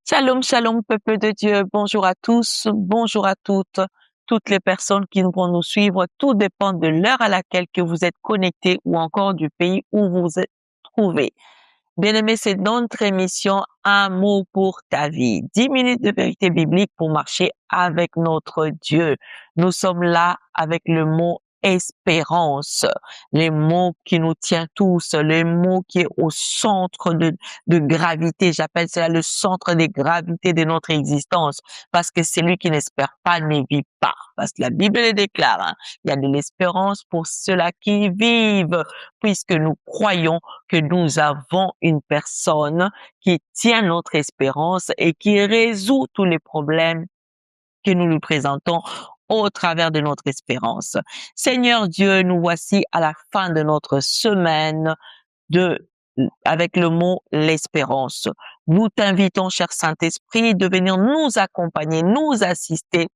Shalom, shalom, peuple de Dieu. Bonjour à tous, bonjour à toutes les personnes qui vont nous suivre. Tout dépend de l'heure à laquelle que vous êtes connectés ou encore du pays où vous vous êtes trouvés. Bien-aimés, c'est notre émission Amour pour ta vie. 10 minutes de vérité biblique pour marcher avec notre Dieu. Nous sommes là avec le mot espérance, les mots qui nous tient tous, le mot qui est au centre de gravité. J'appelle cela le centre des gravités de notre existence, parce que celui qui n'espère pas ne vit pas. Parce que la Bible le déclare, hein, il y a de l'espérance pour ceux-là qui vivent, puisque nous croyons que nous avons une personne qui tient notre espérance et qui résout tous les problèmes que nous lui présentons au travers de notre espérance. Seigneur Dieu, nous voici à la fin de notre semaine avec le mot l'espérance. Nous t'invitons, cher Saint-Esprit, de venir nous accompagner, nous assister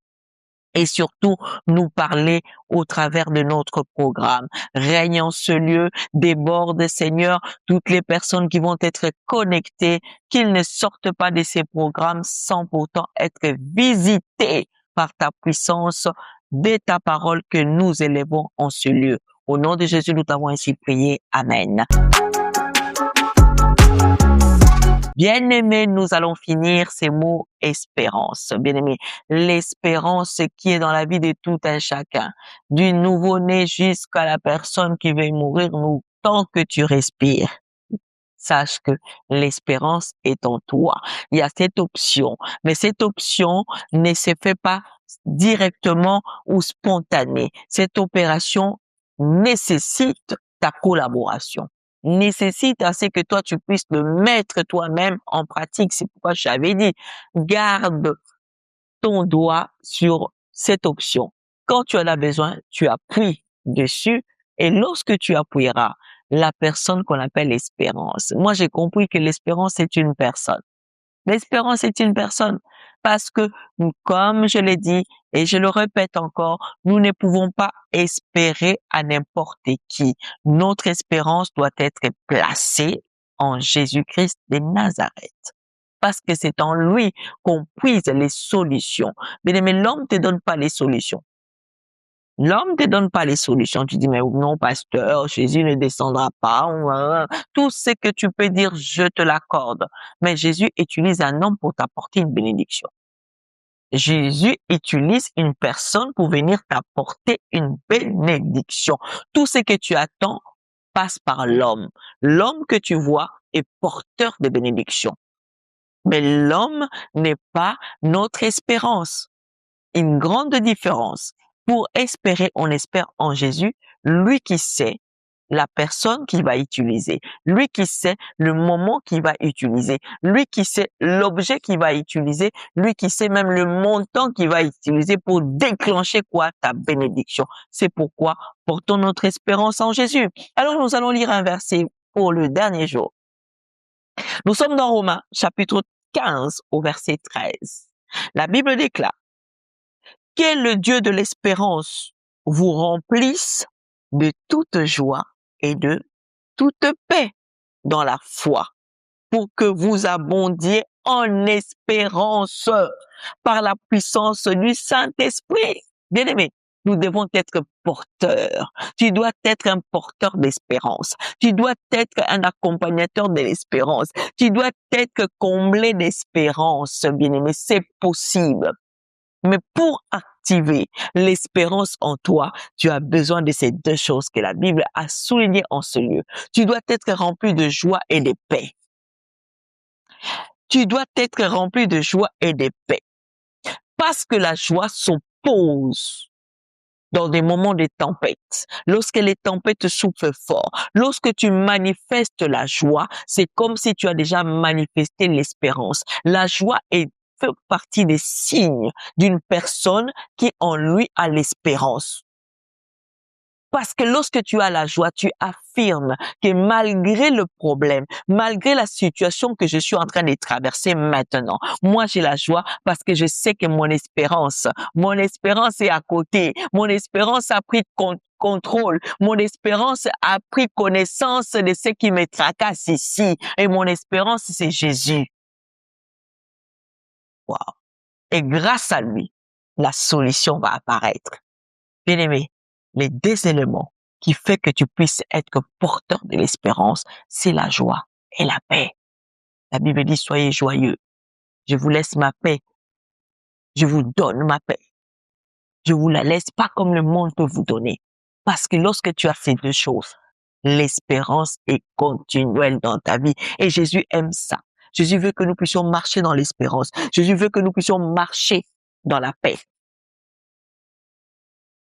et surtout nous parler au travers de notre programme. Règne en ce lieu, déborde, Seigneur, toutes les personnes qui vont être connectées, qu'ils ne sortent pas de ces programmes sans pourtant être visités par ta puissance, de ta parole que nous élevons en ce lieu. Au nom de Jésus, nous t'avons ainsi prié. Amen. Bien-aimés, nous allons finir ces mots espérance. Bien-aimés, l'espérance qui est dans la vie de tout un chacun, du nouveau-né jusqu'à la personne qui va mourir, nous, tant que tu respires. Sache que l'espérance est en toi. Il y a cette option, mais cette option ne se fait pas directement ou spontanée. Cette opération nécessite ta collaboration, nécessite à ce que toi tu puisses le mettre toi-même en pratique. C'est pourquoi j'avais dit, garde ton doigt sur cette option. Quand tu en as besoin, tu appuies dessus et lorsque tu appuieras, la personne qu'on appelle l'espérance. Moi, j'ai compris que l'espérance est une personne. L'espérance est une personne parce que, comme je l'ai dit et je le répète encore, nous ne pouvons pas espérer à n'importe qui. Notre espérance doit être placée en Jésus-Christ de Nazareth. Parce que c'est en lui qu'on puise les solutions. Mais l'homme ne te donne pas les solutions. L'homme ne te donne pas les solutions. Tu dis, mais non, pasteur, Jésus ne descendra pas. Tout ce que tu peux dire, je te l'accorde. Mais Jésus utilise un homme pour t'apporter une bénédiction. Jésus utilise une personne pour venir t'apporter une bénédiction. Tout ce que tu attends passe par l'homme. L'homme que tu vois est porteur de bénédiction. Mais l'homme n'est pas notre espérance. Une grande différence. Pour espérer, on espère en Jésus, lui qui sait la personne qu'il va utiliser, lui qui sait le moment qu'il va utiliser, lui qui sait l'objet qu'il va utiliser, lui qui sait même le montant qu'il va utiliser pour déclencher quoi? Ta bénédiction. C'est pourquoi portons notre espérance en Jésus. Alors nous allons lire un verset pour le dernier jour. Nous sommes dans Romains, chapitre 15 au verset 13. La Bible déclare: que le Dieu de l'espérance vous remplisse de toute joie et de toute paix dans la foi, pour que vous abondiez en espérance par la puissance du Saint-Esprit. Bien-aimés, nous devons être porteurs. Tu dois être un porteur d'espérance. Tu dois être un accompagnateur de l'espérance. Tu dois être comblé d'espérance, bien-aimé. C'est possible. Mais pour activer l'espérance en toi, tu as besoin de ces deux choses que la Bible a soulignées en ce lieu. Tu dois être rempli de joie et de paix. Tu dois être rempli de joie et de paix. Parce que la joie s'oppose dans des moments de tempête. Lorsque les tempêtes soufflent fort, lorsque tu manifestes la joie, c'est comme si tu as déjà manifesté l'espérance. La joie fait partie des signes d'une personne qui en lui a l'espérance. Parce que lorsque tu as la joie, tu affirmes que malgré le problème, malgré la situation que je suis en train de traverser maintenant, moi j'ai la joie parce que je sais que mon espérance est à côté. Mon espérance a pris contrôle. Mon espérance a pris connaissance de ce qui me tracasse ici. Et mon espérance, c'est Jésus. l'espoir. Et grâce à lui, la solution va apparaître. Bien-aimé, les deux éléments qui fait que tu puisses être porteur de l'espérance, c'est la joie et la paix. La Bible dit, soyez joyeux. Je vous laisse ma paix. Je vous donne ma paix. Je vous la laisse pas comme le monde peut vous donner. Parce que lorsque tu as ces deux choses, l'espérance est continuelle dans ta vie. Et Jésus aime ça. Jésus veut que nous puissions marcher dans l'espérance. Jésus veut que nous puissions marcher dans la paix.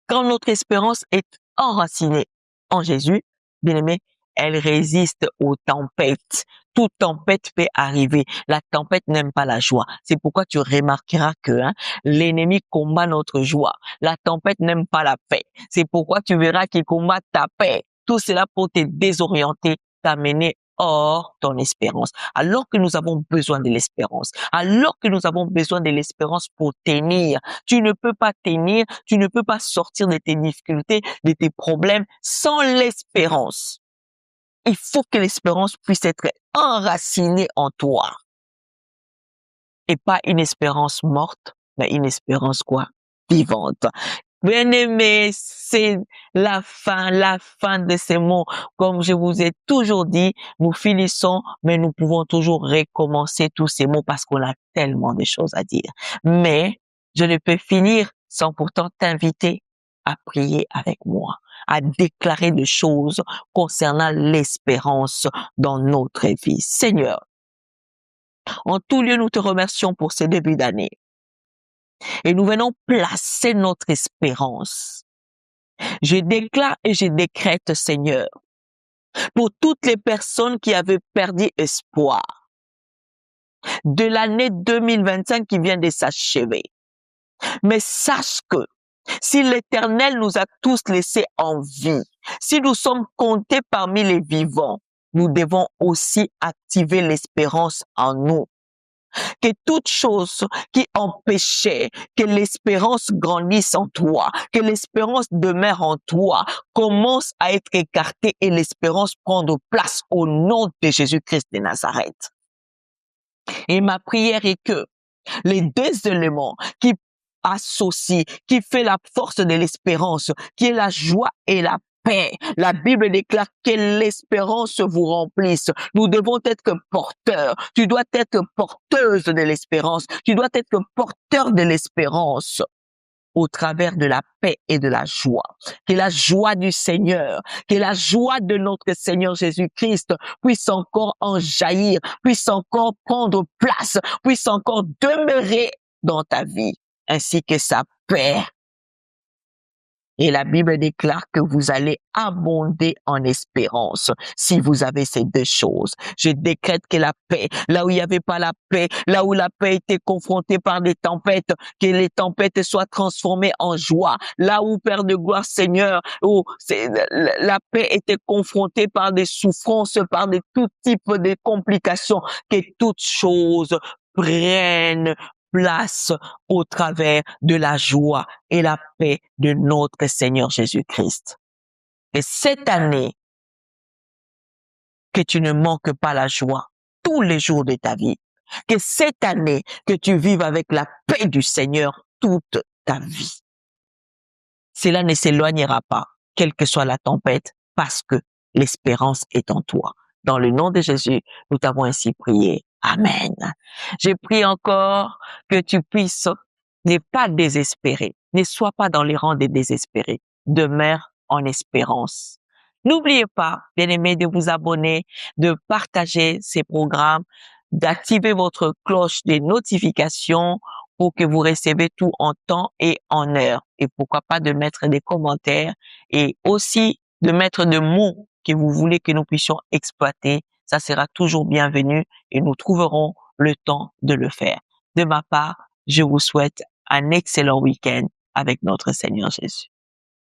Quand notre espérance est enracinée en Jésus, bien-aimé, elle résiste aux tempêtes. Toute tempête peut arriver. La tempête n'aime pas la joie. C'est pourquoi tu remarqueras que l'ennemi combat notre joie. La tempête n'aime pas la paix. C'est pourquoi tu verras qu'il combat ta paix. Tout cela pour te désorienter, t'amener hors ton espérance. Alors que nous avons besoin de l'espérance. Alors que nous avons besoin de l'espérance pour tenir. Tu ne peux pas tenir, tu ne peux pas sortir de tes difficultés, de tes problèmes sans l'espérance. Il faut que l'espérance puisse être enracinée en toi. Et pas une espérance morte, mais une espérance quoi? Vivante. Bien-aimé, c'est la fin de ces mots. Comme je vous ai toujours dit, nous finissons, mais nous pouvons toujours recommencer tous ces mots parce qu'on a tellement de choses à dire. Mais je ne peux finir sans pourtant t'inviter à prier avec moi, à déclarer des choses concernant l'espérance dans notre vie. Seigneur, en tout lieu, nous te remercions pour ce début d'année. Et nous venons placer notre espérance. Je déclare et je décrète, Seigneur, pour toutes les personnes qui avaient perdu espoir de l'année 2025 qui vient de s'achever. Mais sache que si l'Éternel nous a tous laissés en vie, si nous sommes comptés parmi les vivants, nous devons aussi activer l'espérance en nous. Que toute chose qui empêchait que l'espérance grandisse en toi, que l'espérance demeure en toi, commence à être écartée et l'espérance prendre place au nom de Jésus-Christ de Nazareth. Et ma prière est que les deux éléments qui associent, qui fait la force de l'espérance, qui est la joie et la paix. La Bible déclare que l'espérance vous remplisse. Nous devons être porteurs. Tu dois être porteuse de l'espérance. Tu dois être porteur de l'espérance au travers de la paix et de la joie. Que la joie du Seigneur, que la joie de notre Seigneur Jésus-Christ puisse encore en jaillir, puisse encore prendre place, puisse encore demeurer dans ta vie, ainsi que sa paix. Et la Bible déclare que vous allez abonder en espérance si vous avez ces deux choses. Je décrète que la paix, là où il n'y avait pas la paix, là où la paix était confrontée par des tempêtes, que les tempêtes soient transformées en joie. Là où, Père de gloire, Seigneur, où la paix était confrontée par des souffrances, par de tout type de complications, que toutes choses prennent place au travers de la joie et la paix de notre Seigneur Jésus-Christ. Et cette année, que tu ne manques pas la joie tous les jours de ta vie. Que cette année, que tu vives avec la paix du Seigneur toute ta vie. Cela ne s'éloignera pas, quelle que soit la tempête, parce que l'espérance est en toi. Dans le nom de Jésus, nous t'avons ainsi prié. Amen. Je prie encore que tu puisses ne pas désespérer. Ne sois pas dans les rangs des désespérés. Demeure en espérance. N'oubliez pas, bien-aimés, de vous abonner, de partager ces programmes, d'activer votre cloche de notification pour que vous recevez tout en temps et en heure. Et pourquoi pas de mettre des commentaires et aussi de mettre des mots que vous voulez que nous puissions exploiter. Ça sera toujours bienvenu et nous trouverons le temps de le faire. De ma part, je vous souhaite un excellent week-end avec notre Seigneur Jésus.